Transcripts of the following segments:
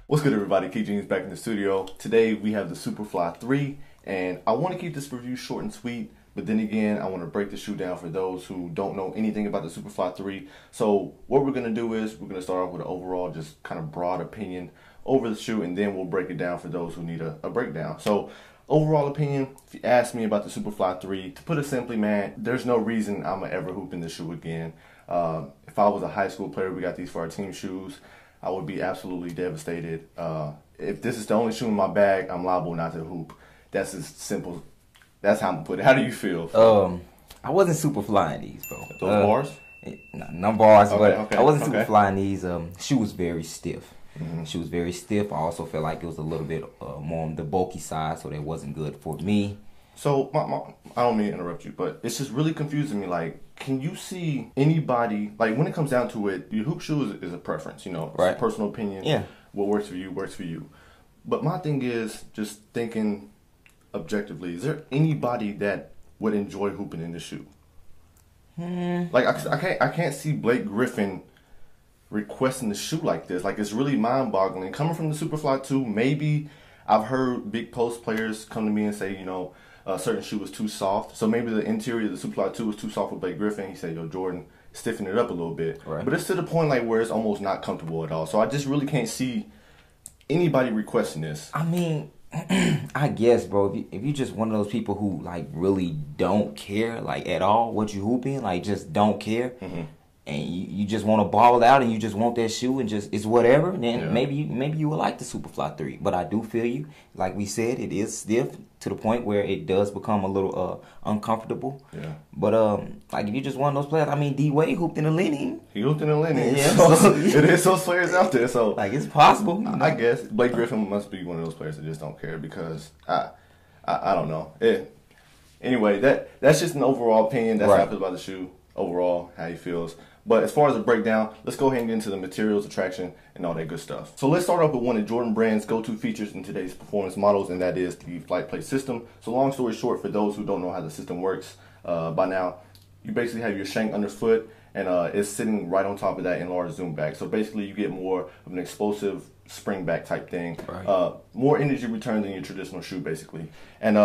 What's good, everybody? Keith Jeans back in the studio. Today we have the Superfly 3, and I want to keep this review short and sweet, but then again, I want to break the shoe down for those who don't know anything about the Superfly 3. So what we're going to do is we're going to start off with an overall, just kind of broad opinion over the shoe, and then we'll break it down for those who need a breakdown. So overall opinion, if you ask me about the Superfly 3, to put it simply, man, there's no reason I'm going to ever hoop in this shoe again. If I was a high school player, we got these for our team shoes, I would be absolutely devastated. If this is the only shoe in my bag, I'm liable not to hoop. That's as simple. That's how I'm gonna put it. How do you feel? I wasn't super flying these, bro. Those bars? No bars, okay, but okay, I wasn't super flying these. Shoe was very stiff. Shoe was very stiff. I also felt like it was a little bit more on the bulky side, so that wasn't good for me. So I don't mean to interrupt you, but it's just really confusing me. Like, can you see anybody, like when it comes down to it, your hoop shoe is a preference, you know, it's right. a personal opinion. Yeah. What works for you works for you. But my thing is just thinking objectively, is there anybody that would enjoy hooping in this shoe? Like I can't see Blake Griffin requesting the shoe like this. Like, it's really mind-boggling. Coming from the Superfly 2, maybe I've heard big post players come to me and say, you know, a certain shoe was too soft. So maybe the interior of the Superfly 2 was too soft for Blake Griffin. He said, yo, Jordan, stiffen it up a little bit. Right. But it's to the point like where it's almost not comfortable at all. So I just really can't see anybody requesting this. I mean, I guess, bro, if you just one of those people who like really don't care like at all what you hooping, like just don't care, and you just want to ball out and you just want that shoe and just it's whatever, then maybe you would like the Superfly 3. But I do feel you, like we said, it is stiff to the point where it does become a little uncomfortable. Yeah. But like if you just one of those players, I mean, D Wade hooped in the linen. He hooped in the linen. Yeah. So it is those players out there. So like it's possible. You know? I guess Blake Griffin must be one of those players that just don't care because I don't know. Anyway, that's just an overall opinion. That's how I feel about the shoe overall, how he feels. But as far as the breakdown, let's go ahead and get into the materials, attraction, and all that good stuff. So let's start off with one of Jordan Brand's go-to features in today's performance models, and that is the flight plate system. So long story short, for those who don't know how the system works by now, you basically have your shank underfoot, and it's sitting right on top of that enlarged zoom back. So basically you get more of an explosive spring back type thing, more energy return than your traditional shoe basically. And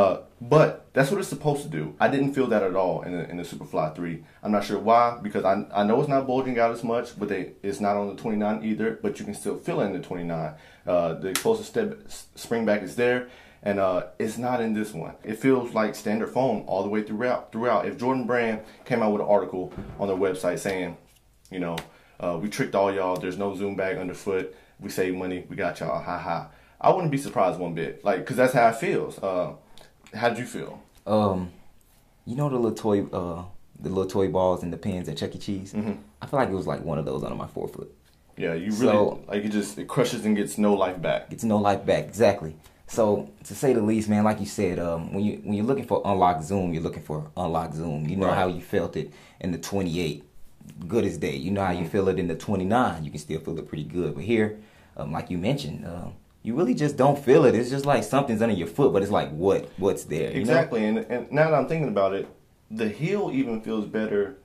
but that's what it's supposed to do. I didn't feel that at all in the Superfly 3. I'm not sure why, because I know it's not bulging out as much, but it's not on the 29 either, but you can still feel it in the 29. The explosive spring back is there, and it's not in this one. It feels like standard foam all the way throughout. If Jordan Brand came out with an article on their website saying, you know, we tricked all y'all, there's no zoom back underfoot, we save money, we got y'all, ha ha, I wouldn't be surprised one bit, like, because that's how it feels. How did you feel? You know the little toy balls and the pins at Chuck E. Cheese? I feel like it was like one of those under my forefoot. Yeah, you really, like, it crushes and gets no life back. Gets no life back, exactly. So, to say the least, man, like you said, when you're looking for unlocked zoom, you're looking for unlocked zoom. You know how you felt it in the 28, good as day. You know how you feel it in the 29, you can still feel it pretty good. But here, like you mentioned, you really just don't feel it. It's just like something's under your foot, but it's like, what's there? You exactly, know? And now that I'm thinking about it, the heel even feels better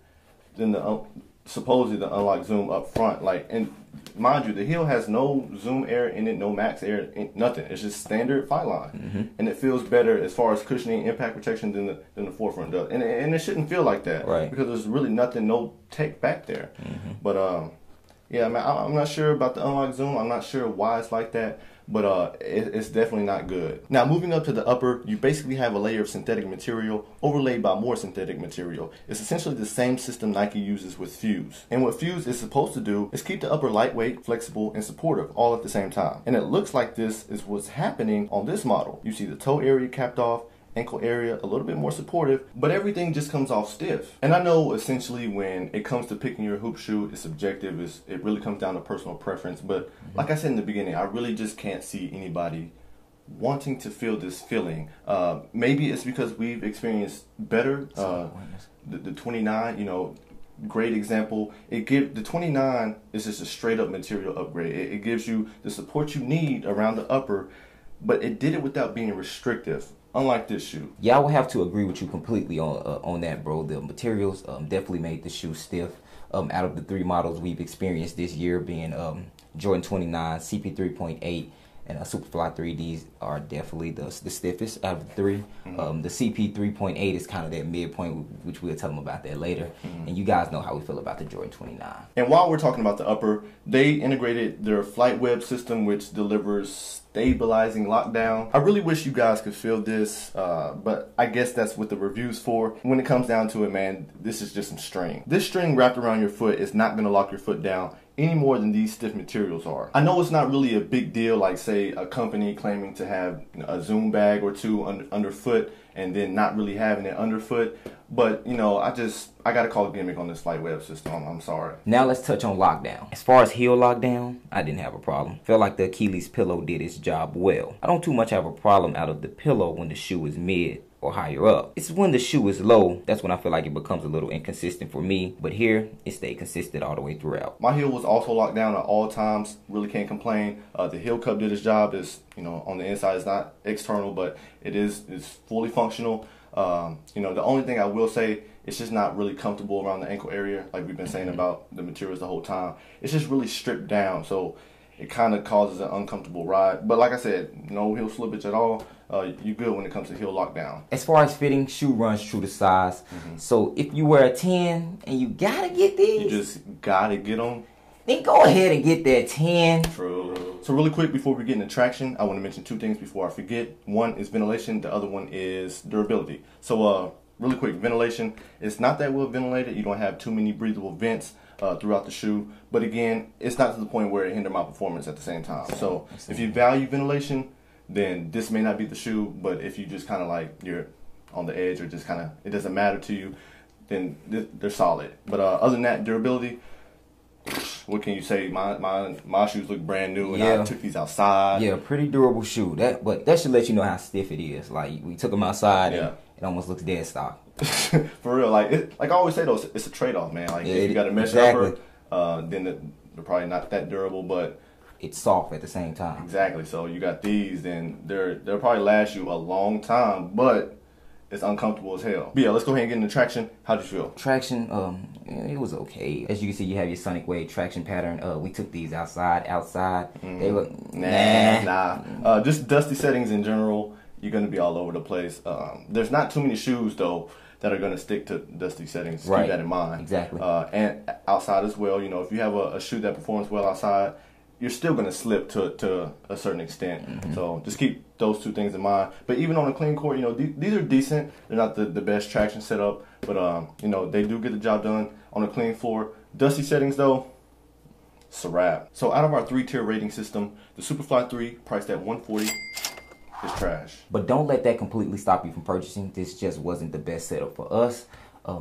than the supposedly the unlocked zoom up front. Like, and mind you, the heel has no zoom air in it, no max air, nothing. It's just standard fight line, and it feels better as far as cushioning, impact protection than the forefront does. And it shouldn't feel like that, right? Because there's really nothing, no take back there. But yeah, man, I'm not sure about the unlocked zoom. I'm not sure why it's like that, but it's definitely not good. Now, moving up to the upper, you basically have a layer of synthetic material overlaid by more synthetic material. It's essentially the same system Nike uses with Fuse. And what Fuse is supposed to do is keep the upper lightweight, flexible, and supportive all at the same time. And it looks like this is what's happening on this model. You see the toe area capped off, ankle area a little bit more supportive, but everything just comes off stiff. And I know essentially when it comes to picking your hoop shoe, it's subjective. It really comes down to personal preference. But like I said in the beginning, I really just can't see anybody wanting to feel this feeling. Maybe it's because we've experienced better. The 29, you know, great example. The 29 is just a straight up material upgrade. It gives you the support you need around the upper, but it did it without being restrictive. Unlike this shoe. Yeah, I would have to agree with you completely on that, bro. The materials definitely made the shoe stiff. out of the 3 models we've experienced this year, being Jordan 29, CP3.8, and Superfly 3Ds are definitely the stiffest out of the 3. The CP3.8 is kind of that midpoint, which we'll tell them about that later. And you guys know how we feel about the Jordan 29. And while we're talking about the upper, they integrated their flight web system, which delivers stabilizing lockdown. I really wish you guys could feel this, but I guess that's what the review's for. When it comes down to it, man, this is just some string. This string wrapped around your foot is not going to lock your foot down any more than these stiff materials are. I know it's not really a big deal, like say a company claiming to have a Zoom bag or two underfoot and then not really having it underfoot, but you know, I gotta call a gimmick on this flight web system. I'm sorry. Now let's touch on lockdown. As far as heel lockdown, I didn't have a problem. Felt like the Achilles pillow did its job well. I don't too much have a problem out of the pillow when the shoe is mid or higher up. It's when the shoe is low, that's when I feel like it becomes a little inconsistent for me, but here it stayed consistent all the way throughout. My heel was also locked down at all times, really can't complain. The heel cup did its job. Is, you know, on the inside, it's not external, but it's fully functional. You know, the only thing I will say, it's just not really comfortable around the ankle area, like we've been saying about the materials the whole time. It's just really stripped down, so it kind of causes an uncomfortable ride. But like I said, no heel slippage at all. You good when it comes to heel lockdown. As far as fitting, shoe runs true to size. So if you wear a 10 and you gotta get these, you just gotta get them, then go ahead and get that 10. True. So really quick before we get into traction, I want to mention 2 things before I forget. One is ventilation, the other one is durability. So really quick, ventilation, it's not that well ventilated. You don't have too many breathable vents throughout the shoe, but again, it's not to the point where it hindered my performance at the same time. So if you value ventilation, then this may not be the shoe, but if you just kind of like you're on the edge or just kind of it doesn't matter to you, then they're solid. But other than that, durability, what can you say? My shoes look brand new, and I took these outside. Yeah, pretty durable shoe. But that should let you know how stiff it is. Like we took them outside, and it almost looks dead stock. For real, like I always say though, it's a trade-off, man. Like if you got a mesh upper, then they're probably not that durable, but it's soft at the same time. Exactly. So you got these, then they'll probably last you a long time, but it's uncomfortable as hell. But yeah, let's go ahead and get into traction. How'd you feel? Traction, it was okay. As you can see, you have your Sonic Wave traction pattern. We took these outside. They look nah. Just dusty settings in general, you're gonna be all over the place. There's not too many shoes though that are gonna stick to dusty settings. Keep that in mind. Exactly. And outside as well. You know, if you have a shoe that performs well outside, you're still going to slip to a certain extent. So just keep those 2 things in mind. But even on a clean court, you know, these are decent. They're not the best traction setup, but, you know, they do get the job done on a clean floor. Dusty settings, though, it's a wrap. So out of our 3-tier rating system, the Superfly 3, priced at $140, is trash. But don't let that completely stop you from purchasing. This just wasn't the best setup for us.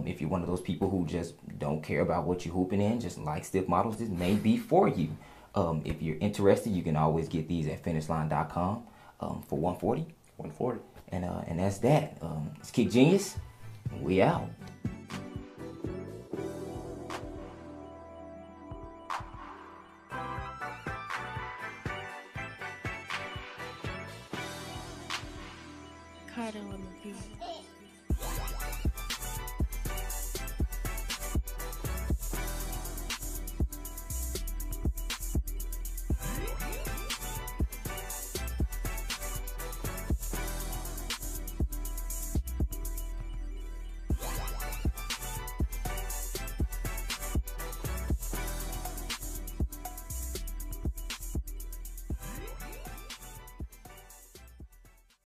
If you're one of those people who just don't care about what you're hooping in, just like stiff models, this may be for you. If you're interested, you can always get these at finishline.com for $140. $140. And that's that. It's Kick Genius. We out. Carter on the beat.